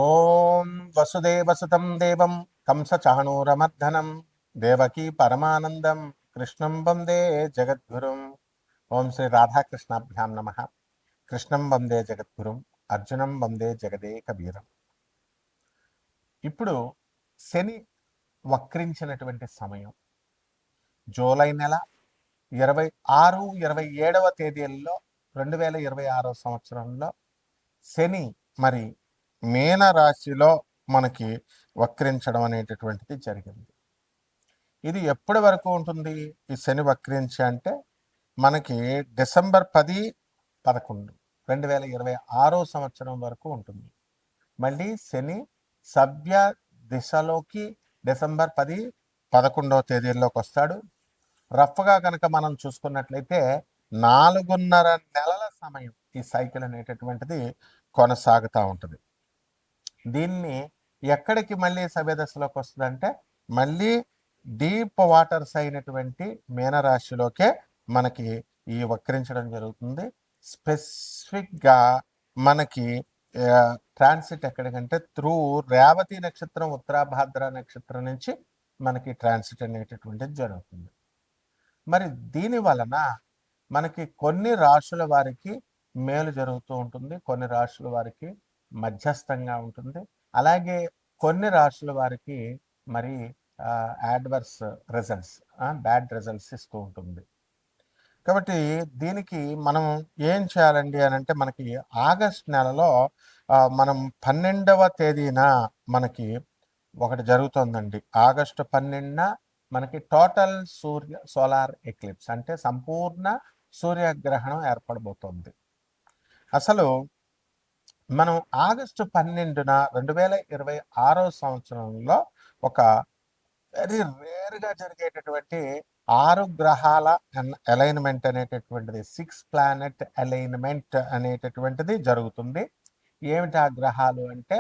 ఓం వసుదేవసుతం దేవం కంసచాణూరమర్దనం దేవకీ పరమానందం కృష్ణం వందే జగద్గురుం. ఓం శ్రీ రాధాకృష్ణాభ్యాం నమ. కృష్ణం వందే జగద్గురుం, అర్జునం వందే జగదేకవీరం. ఇప్పుడు శని వక్రించినటువంటి సమయం జూలై నెల 26, 27వ తేదీల్లో 2026 సంవత్సరంలో శని మరి మీన రాశిలో మనకి వక్రించడం అనేటటువంటిది జరిగింది. ఇది ఎప్పటి వరకు ఉంటుంది ఈ శని వక్రించి అంటే మనకి డిసెంబర్ 10, 11, 2026 సంవత్సరం వరకు ఉంటుంది. మళ్ళీ శని సవ్య దిశలోకి డిసెంబర్ 10, 11వ తేదీల్లోకి వస్తాడు. రఫ్గా కనుక మనం చూసుకున్నట్లయితే 4.5 నెలల సమయం ఈ సైకిల్ అనేటటువంటిది కొనసాగుతూ ఉంటుంది. దీన్ని ఎక్కడికి మళ్ళీ సవ్యదశలోకి వస్తుందంటే మళ్ళీ డీప్ వాటర్స్ అయినటువంటి మీనరాశిలోకే మనకి ఈ వక్రించడం జరుగుతుంది. స్పెసిఫిక్గా మనకి ట్రాన్సిట్ ఎక్కడికంటే త్రూ రేవతి నక్షత్రం, ఉత్తరాభాద్ర నక్షత్రం నుంచి మనకి ట్రాన్సిట్ అనేటటువంటిది జరుగుతుంది. మరి దీని వలన మనకి కొన్ని రాశుల వారికి మేలు జరుగుతూ ఉంటుంది, కొన్ని రాశుల వారికి మధ్యస్థంగా ఉంటుంది, అలాగే కొన్ని రాశుల వారికి మరి యాడ్వర్స్ రిజల్ట్స్, బ్యాడ్ రిజల్ట్స్ ఇస్తూ ఉంటుంది. కాబట్టి దీనికి మనం ఏం చేయాలండి అని అంటే మనకి ఆగస్ట్ నెలలో మనం 12వ తేదీన మనకి ఒకటి జరుగుతుందండి. ఆగస్టు 12న మనకి టోటల్ సోలార్ ఎక్లిప్స్ అంటే సంపూర్ణ సూర్యగ్రహణం ఏర్పడబోతోంది. అసలు మనం ఆగస్టు 12న 2026 సంవత్సరంలో ఒక వెరీ రేర్గా జరిగేటటువంటి 6 గ్రహాల అలైన్మెంట్ అనేటటువంటిది, 6 ప్లానెట్ అలైన్మెంట్ అనేటటువంటిది జరుగుతుంది. ఏమిటి ఆ గ్రహాలు అంటే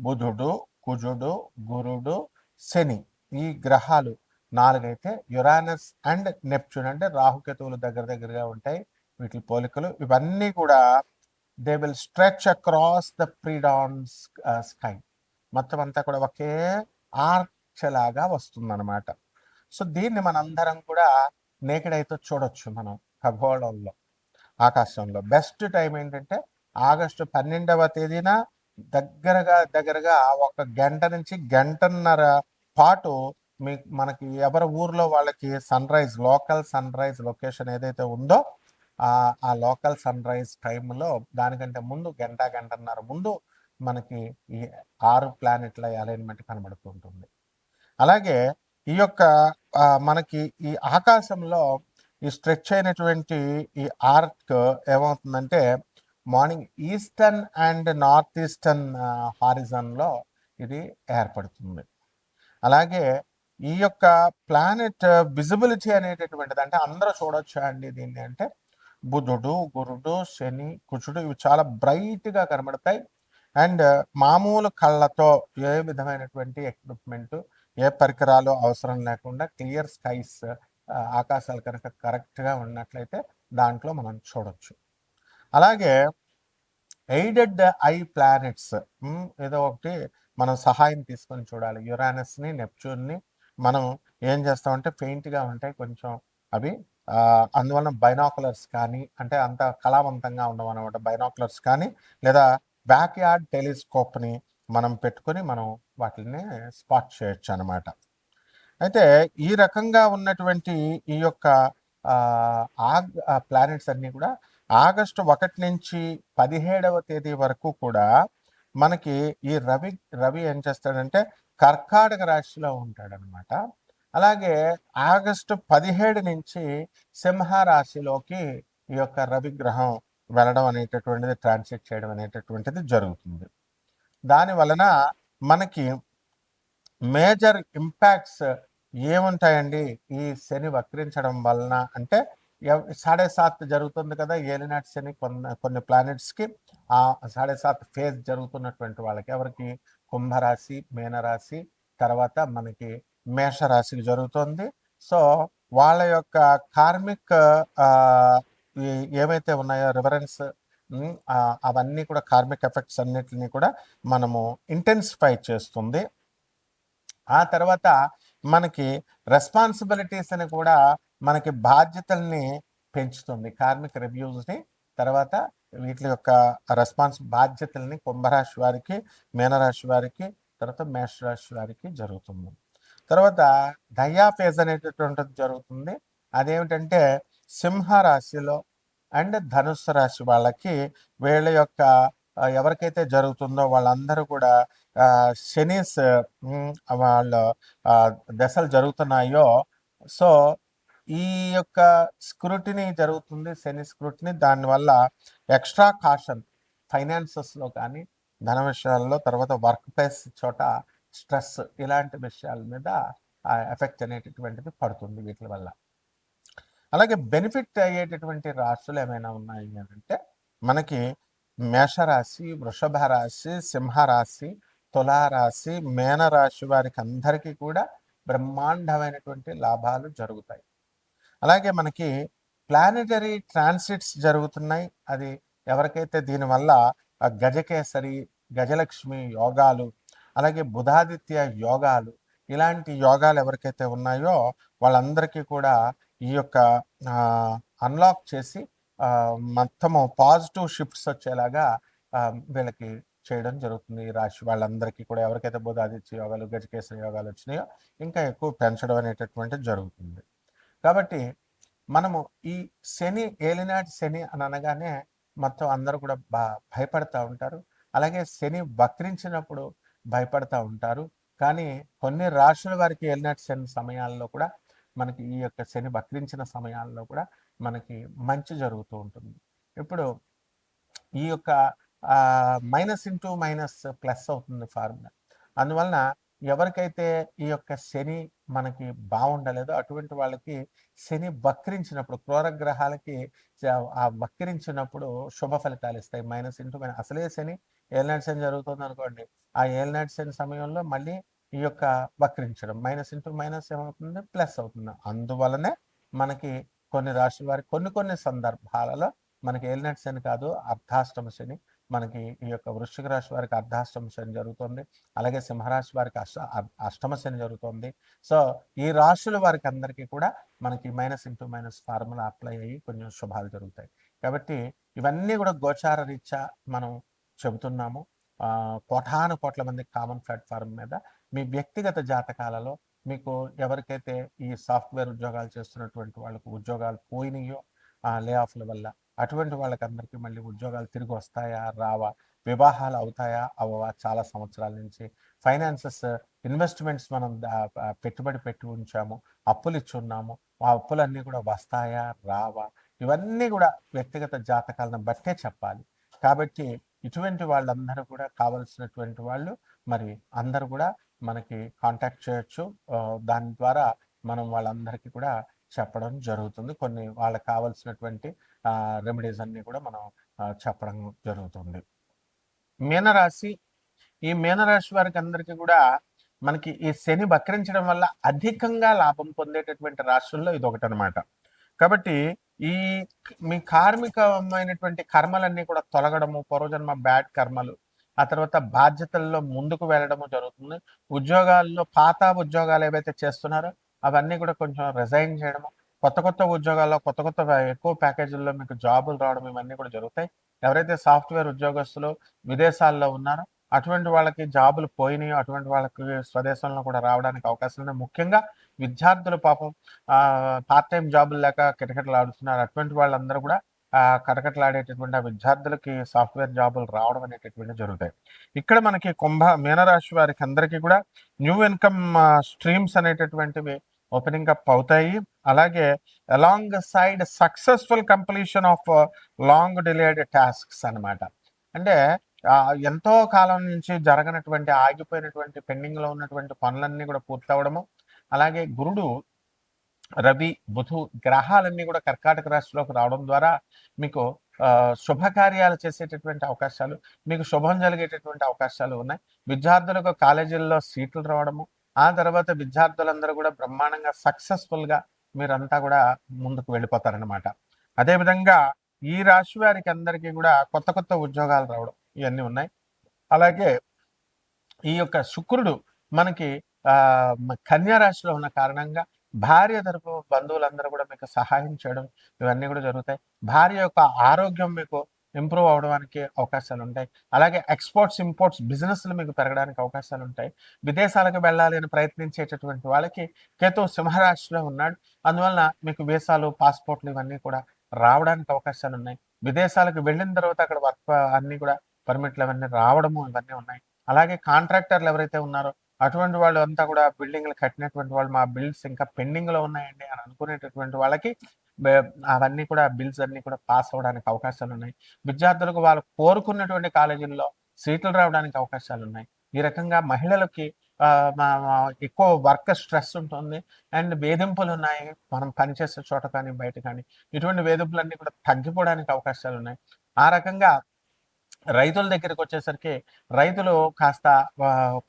బుధుడు, కుజుడు, గురుడు, శని. ఈ గ్రహాలు 4 అయితే యురానస్ అండ్ నెప్ట్యూన్ అంటే రాహుకేతువులు దగ్గరగా ఉంటాయి. వీటి పోలికలు ఇవన్నీ కూడా they will stretch across the predawn sky. మొత్తం అంతా కూడా ఒకే ఆర్చ్ లాగా వస్తుందన్నమాట. సో దీన్ని మనందరం కూడా నేకెడ్ అయితే చూడొచ్చు మనం ఖగోళంలో, ఆకాశంలో. బెస్ట్ టైం ఏంటంటే ఆగస్టు 12వ తేదీన దగ్గరగా 1 గంట నుంచి గంటన్నర పాటు మనకి ఎవరి ఊర్లో వాళ్ళకి లోకల్ సన్ రైజ్ లొకేషన్ ఏదైతే ఉందో ఆ లోకల్ సన్ రైజ్ టైంలో దానికంటే ముందు గంటన్నర ముందు మనకి ఈ 6 ప్లానెట్ల అలైన్మెంట్ కనబడుతూ ఉంటుంది. అలాగే ఈ యొక్క మనకి ఈ ఆకాశంలో ఈ స్ట్రెచ్ అయినటువంటి ఈ ఆర్క్ ఏమవుతుందంటే morning eastern and north eastern హారిజన్లో ఇది ఏర్పడుతుంది. అలాగే ఈ యొక్క ప్లానెట్ విజిబిలిటీ అనేటటువంటిది అంటే అందరూ చూడొచ్చా అండి దీన్ని అంటే బుధుడు, గురుడు, శని, కుజుడు ఇవి చాలా బ్రైట్గా కనబడతాయి. అండ్ మామూలు కళ్ళతో ఏ విధమైనటువంటి ఎక్విప్మెంట్, ఏ పరికరాలు అవసరం లేకుండా క్లియర్ స్కైస్, ఆకాశాలు కనుక కరెక్ట్గా ఉన్నట్లయితే దాంట్లో మనం చూడొచ్చు. అలాగే ఎయిడెడ్ ఐ ప్లానెట్స్ ఏదో ఒకటి మనం సహాయం తీసుకొని చూడాలి. యురానస్ని, నెప్ట్యూన్ని మనం ఏం చేస్తామంటే పెయింట్గా ఉంటాయి కొంచెం అవి, అందువలన బైనాకులర్స్ కానీ అంటే అంత కళావంతంగా ఉండవు అనమాట. బైనాకులర్స్ కానీ లేదా బ్యాక్యార్డ్ టెలిస్కోప్ని మనం పెట్టుకొని మనం వాటిని స్పాట్ చేయొచ్చు అనమాట. అయితే ఈ రకంగా ఉన్నటువంటి ఈ యొక్క ప్లానెట్స్ అన్నీ కూడా ఆగస్టు 1 నుంచి 17వ తేదీ వరకు కూడా మనకి ఈ రవి ఏం చేస్తాడంటే కర్కాటక రాశిలో ఉంటాడనమాట. అలాగే ఆగస్టు 17 నుంచి సింహరాశిలోకి ఈ యొక్క రవి గ్రహం వెళ్ళడం అనేటటువంటిది, ట్రాన్సిట్ చేయడం అనేటటువంటిది జరుగుతుంది. దాని వలన మనకి మేజర్ ఇంపాక్ట్స్ ఏముంటాయండి ఈ శని వక్రించడం వలన అంటే 7.5 జరుగుతుంది కదా ఏలినాటి శని కొన్ని ప్లానెట్స్కి. ఆ 7.5 ఫేజ్ జరుగుతున్నటువంటి వాళ్ళకి ఎవరికి కుంభరాశి, మీనరాశి, తర్వాత మనకి మేషరాశికి జరుగుతుంది. సో వాళ్ళ యొక్క కార్మిక్ ఏమైతే ఉన్నాయో రిఫరెన్స్ అవన్నీ కూడా కార్మిక్ ఎఫెక్ట్స్ అన్నిటిని కూడా మనము ఇంటెన్సిఫై చేస్తుంది. ఆ తర్వాత మనకి రెస్పాన్సిబిలిటీస్ అని కూడా మనకి బాధ్యతల్ని పెంచుతుంది. కార్మిక రివ్యూస్ని తర్వాత వీటి యొక్క బాధ్యతల్ని కుంభరాశి వారికి, మీనరాశి వారికి, తర్వాత మేషరాశి వారికి జరుగుతుంది. తర్వాత డయాఫేజ్ అనేటటువంటిది జరుగుతుంది. అదేమిటంటే సింహరాశిలో అండ్ ధనుస్సు రాశి వాళ్ళకి వీళ్ళ యొక్క ఎవరికైతే జరుగుతుందో వాళ్ళందరూ కూడా శనీస్ వాళ్ళ దశలు జరుగుతున్నాయో, సో ఈ యొక్క స్క్రూటినీ జరుగుతుంది, శని స్క్రూటినీ. దానివల్ల ఎక్స్ట్రా కాషన్ ఫైనాన్సెస్లో కానీ, ధన విషయాల్లో, తర్వాత వర్క్ ప్లేస్ చోట స్ట్రెస్, ఇలాంటి విషయాల మీద ఎఫెక్ట్ అనేటటువంటిది పడుతుంది వీటి వల్ల. అలాగే బెనిఫిట్ అయ్యేటటువంటి రాశులు ఏమైనా ఉన్నాయి అంటే మనకి మేషరాశి, వృషభ రాశి, సింహరాశి, తులారాశి, మేనరాశి వారికి అందరికీ కూడా బ్రహ్మాండమైనటువంటి లాభాలు జరుగుతాయి. అలాగే మనకి ప్లానెటరీ ట్రాన్సిట్స్ జరుగుతున్నాయి. అది ఎవరికైతే దీనివల్ల గజకేసరి, గజలక్ష్మి యోగాలు, అలాగే బుధాదిత్య యోగాలు, ఇలాంటి యోగాలు ఎవరికైతే ఉన్నాయో వాళ్ళందరికీ కూడా ఈ యొక్క అన్లాక్ చేసి మొత్తము పాజిటివ్ షిఫ్ట్స్ వచ్చేలాగా వీళ్ళకి చేయడం జరుగుతుంది. ఈ రాశి వాళ్ళందరికీ కూడా ఎవరికైతే బుధాదిత్య యోగాలు, గజకేసరి యోగాలు వచ్చినాయో ఇంకా ఎక్కువ పెంచడం అనేటటువంటిది జరుగుతుంది. కాబట్టి మనము ఈ శని, ఏలినాటి శని అని అనగానే మొత్తం అందరూ కూడా భయపడతా ఉంటారు. అలాగే శని వక్రించినప్పుడు భయపడతా ఉంటారు. కానీ కొన్ని రాశుల వారికి ఏలినాటి శని సమయాల్లో కూడా మనకి ఈ యొక్క శని వక్రించిన సమయాల్లో కూడా మనకి మంచి జరుగుతూ ఉంటుంది. ఇప్పుడు ఈ యొక్క మైనస్ ఇంటూ మైనస్ ప్లస్ అవుతుంది ఫార్ములా. అందువలన ఎవరికైతే ఈ యొక్క శని మనకి బాగుండలేదో అటువంటి వాళ్ళకి శని వక్రించినప్పుడు, క్రూరగ్రహాలకి ఆ వక్రించినప్పుడు శుభ ఫలితాలు ఇస్తాయి. మైనస్ ఇంటూ మైనస్, అసలే శని ఏలినాటి శని జరుగుతుంది అనుకోండి, ఆ ఏలినాటి శని సమయంలో మళ్ళీ ఈ యొక్క వక్రించడం మైనస్ ఇంటూ మైనస్ ఏమవుతుంది, ప్లస్ అవుతుంది. అందువలనే మనకి కొన్ని రాశుల వారికి కొన్ని సందర్భాలలో మనకి ఏలినాటి శని కాదు, అర్ధాష్టమ శని, మనకి ఈ యొక్క వృశ్చిక రాశి వారికి అర్ధాష్టమ శని జరుగుతుంది. అలాగే సింహరాశి వారికి అష్టమ శని జరుగుతుంది. సో ఈ రాశుల వారికి అందరికీ కూడా మనకి minus into minus formula apply అయ్యి కొంచెం శుభాలు జరుగుతాయి. కాబట్టి ఇవన్నీ కూడా గోచార రీత్యా మనం చెబుతున్నాము. కోటాను కోట్ల మంది కామన్ ప్లాట్ఫారం మీద మీ వ్యక్తిగత జాతకాలలో మీకు ఎవరికైతే ఈ సాఫ్ట్వేర్ ఉద్యోగాలు చేస్తున్నటువంటి వాళ్ళకు ఉద్యోగాలు పోయినాయో లే ఆఫ్ల వల్ల, అటువంటి వాళ్ళకి అందరికీ మళ్ళీ ఉద్యోగాలు తిరిగి వస్తాయా రావా, వివాహాలు అవుతాయా అవ్వవా, చాలా సంవత్సరాల నుంచి ఫైనాన్సెస్ ఇన్వెస్ట్మెంట్స్ మనం పెట్టుబడి పెట్టి ఉంచాము, అప్పులు ఇచ్చున్నాము, ఆ అప్పులన్నీ కూడా వస్తాయా రావా, ఇవన్నీ కూడా వ్యక్తిగత జాతకాలను బట్టే చెప్పాలి. కాబట్టి ఇటువంటి వాళ్ళందరూ కూడా కావలసినటువంటి వాళ్ళు మరి అందరూ కూడా మనకి కాంటాక్ట్ చేయొచ్చు. దాని ద్వారా మనం వాళ్ళందరికీ కూడా చెప్పడం జరుగుతుంది. కొన్ని వాళ్ళకి కావలసినటువంటి రెమెడీస్ అన్నీ కూడా మనం చెప్పడం జరుగుతుంది. మీనరాశి, ఈ మీనరాశి వారికి అందరికీ కూడా మనకి ఈ శని వక్రించడం వల్ల అధికంగా లాభం పొందేటటువంటి రాశుల్లో ఇది ఒకటి అనమాట. కాబట్టి ఈ మీ కార్మికమైనటువంటి కర్మలన్నీ కూడా తొలగడము, పూర్వజన్మ బ్యాడ్ కర్మలు, ఆ తర్వాత బాధ్యతల్లో ముందుకు వెళ్ళడము జరుగుతుంది. ఉద్యోగాల్లో పాత ఉద్యోగాలు ఏవైతే చేస్తున్నారో అవన్నీ కూడా కొంచెం రిజైన్ చేయడము, కొత్త ఉద్యోగాల్లో కొత్త ఎక్కువ ప్యాకేజీల్లో మీకు జాబులు రావడం, ఇవన్నీ కూడా జరుగుతాయి. ఎవరైతే సాఫ్ట్వేర్ ఉద్యోగస్తులు విదేశాల్లో ఉన్నారో అటువంటి వాళ్ళకి జాబులు పోయినాయో అటువంటి వాళ్ళకి స్వదేశంలో కూడా రావడానికి అవకాశం ఉంది. ముఖ్యంగా విద్యార్థులు పాపం పార్ట్ టైం జాబులు లేక కిటకిటలు ఆడుతున్నారు. అటువంటి వాళ్ళందరూ కూడా కటకటలాడేటటువంటి ఆ విద్యార్థులకి సాఫ్ట్వేర్ జాబులు రావడం అనేటటువంటి జరుగుతాయి. ఇక్కడ మనకి మీనరాశి వారికి అందరికీ కూడా న్యూ ఇన్కమ్ స్ట్రీమ్స్ అనేటటువంటివి ఓపెనింగ్ అప్ అవుతాయి. అలాగే along side successful completion of long delayed tasks అనమాట. అంటే ఎంతో కాలం నుంచి జరగనటువంటి, ఆగిపోయినటువంటి, పెండింగ్లో ఉన్నటువంటి పనులన్నీ కూడా పూర్తవడము. అలాగే గురుడు, రవి, బుధు గ్రహాలన్నీ కూడా కర్కాటక రాశిలోకి రావడం ద్వారా మీకు శుభకార్యాలు చేసేటటువంటి అవకాశాలు, మీకు శుభం జరిగేటటువంటి అవకాశాలు ఉన్నాయి. విద్యార్థులకు కాలేజీల్లో సీట్లు రావడము, ఆ తర్వాత విద్యార్థులందరూ కూడా బ్రహ్మాండంగా సక్సెస్ఫుల్గా మీరంతా కూడా ముందుకు వెళ్ళిపోతారనమాట. అదేవిధంగా ఈ రాశి వారికి అందరికీ కూడా కొత్త కొత్త ఉద్యోగాలు రావడం ఇవన్నీ ఉన్నాయి. అలాగే ఈ యొక్క శుక్రుడు మనకి కన్యా రాశిలో ఉన్న కారణంగా భార్య తరపు బంధువులందరూ కూడా మీకు సహాయం చేయడం ఇవన్నీ కూడా జరుగుతాయి. భార్య యొక్క ఆరోగ్యం మీకు ఇంప్రూవ్ అవ్వడానికి అవకాశాలు ఉంటాయి. అలాగే ఎక్స్‌పోర్ట్స్, ఇంపోర్ట్స్ బిజినెస్‌లు మీకు పెరగడానికి అవకాశాలు ఉంటాయి. విదేశాలకు వెళ్ళాలి అని ప్రయత్నించేటటువంటి వాళ్ళకి కేతువు సింహరాశిలో ఉన్నాడు. అందువలన మీకు వీసాలు, పాస్‌పోర్ట్‌లు ఇవన్నీ కూడా రావడానికి అవకాశాలు ఉన్నాయి. విదేశాలకు వెళ్ళిన తర్వాత అక్కడ వర్క్ అన్నీ కూడా పర్మిట్లు అవన్నీ రావడము ఇవన్నీ ఉన్నాయి. అలాగే కాంట్రాక్టర్లు ఎవరైతే ఉన్నారో అటువంటి వాళ్ళు అంతా కూడా బిల్డింగ్లు కట్టినటువంటి వాళ్ళు, మా బిల్స్ ఇంకా పెండింగ్‌లో ఉన్నాయండి అని అనుకునేటటువంటి వాళ్ళకి బె అవన్నీ కూడా బిల్స్ అన్నీ కూడా పాస్ అవ్వడానికి అవకాశాలున్నాయి. విద్యార్థులకు వాళ్ళు కోరుకున్నటువంటి కాలేజీల్లో సీట్లు రావడానికి అవకాశాలున్నాయి. ఈ రకంగా మహిళలకి మా మా ఎక్కువ వర్క్ స్ట్రెస్ ఉంటుంది. అండ్ వేధింపులున్నాయి. మనం పనిచేసే చోట కానీ, బయట కానీ ఇటువంటి వేధింపులన్నీ కూడా తగ్గిపోవడానికి అవకాశాలున్నాయి. ఆ రకంగా రైతుల దగ్గరికొచ్చేసరికి రైతులు కాస్త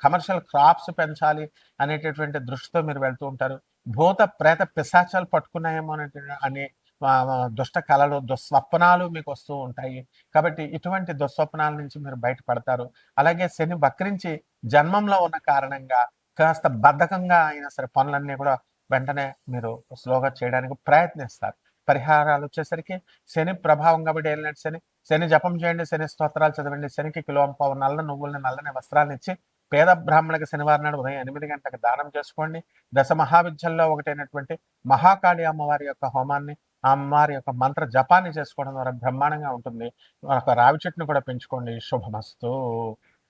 కమర్షియల్ క్రాప్స్ పెంచాలి అనేటటువంటి దృష్టితో మీరు వెళ్తూ ఉంటారు. భూత, ప్రేత, పిశాచాలు పట్టుకున్నాయేమో అనే దుష్ట కలలు, దుస్వప్నాలు మీకొస్తూ ఉంటాయి. కాబట్టి ఇటువంటి దుస్వప్నాల నుంచి మీరు బయటపడతారు. అలాగే శని వక్రించి జన్మంలో ఉన్న కారణంగా కాస్త బద్ధకంగా అయినా సరే పనులన్నీ కూడా వెంటనే మీరు స్లోగా చేయడానికి ప్రయత్నిస్తారు. పరిహారాలొచ్చేసరికి శని ప్రభావం కాబట్టి ఏలినాటి శని, శని జపం చేయండి, శని స్తోత్రాలు చదవండి, శనికి కిలోంపావు నల్ల నువ్వులని, నల్లని వస్త్రాలనిచ్చి పేద బ్రాహ్మణులకి శనివారం నాడు ఉదయం 8 గంటలకు దానం చేసుకోండి. దశ మహావిద్యల్లో ఒకటైనటువంటి మహాకాళి అమ్మవారి యొక్క హోమాన్ని, ఆ అమ్మవారి యొక్క మంత్ర జపాన్ని చేసుకోవడం ద్వారా బ్రహ్మాండంగా ఉంటుంది. ఒక రావి చెట్టును కూడా పెంచుకోండి. శుభమస్తు.